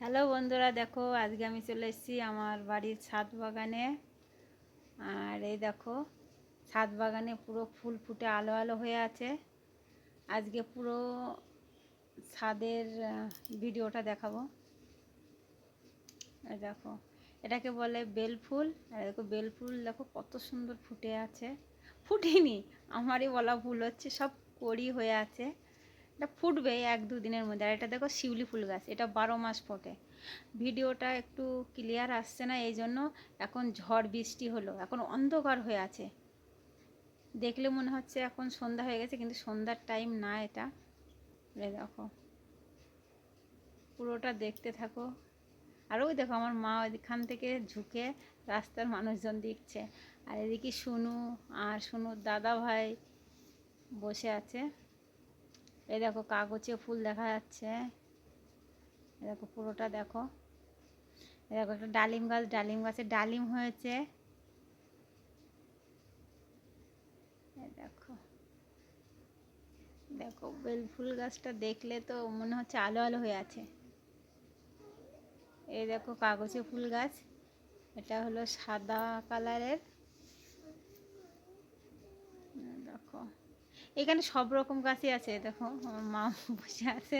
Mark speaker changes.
Speaker 1: Hello বন্ধুরা, দেখো আজকে আমি চলে এসেছি আমার বাড়ির ছাদ বাগানে। আর এই দেখো, ছাদ বাগানে পুরো ফুল ফুটে আলো আলো হয়ে আছে। আজকে পুরো ছাদের ভিডিওটা দেখাবো। এই দেখো, এটাকে বলে বেল ফুল। আর দেখো বেল ফুল, দেখো কত সুন্দর ফুটে আছে। ফুটেনি, আমারই বলা ভুল হচ্ছে, সব কড়ি হয়ে আছে। এটা ফুটবে 1-2 দিনের মধ্যে। আর এটা দেখো শিউলি ফুল গাছ, এটা 12 মাস ফোটে। ভিডিওটা একটু ক্লিয়ার আসছে না, এই জন্য। এখন ঝড় বৃষ্টি হলো, এখন অন্ধকার হয়ে আছে, দেখলে মনে হচ্ছে এখন সন্ধ্যা হয়ে গেছে, কিন্তু সন্ধ্যার টাইম না এটা। দেখো, পুরোটা দেখতে থাকো। আর ওই দেখো আমার মা ওইখান থেকে ঝুঁকে রাস্তার মানুষজন দেখছে। আর এদিকে শুনু আর শুনুর দাদা ভাই বসে আছে। এই দেখো কাগজে ফুল দেখা যাচ্ছে। দেখো পুরোটা দেখো। দেখো একটা ডালিম গাছ, ডালিম গাছে ডালিম হয়েছে। দেখো দেখো বেল ফুল গাছটা দেখলে তো মনে হচ্ছে আলো আলো হয়ে আছে। এই দেখো কাগজে ফুল গাছ, এটা হলো সাদা কালারের। দেখো এখানে সব রকম গাছই আছে। দেখো আমার মা বসে আছে,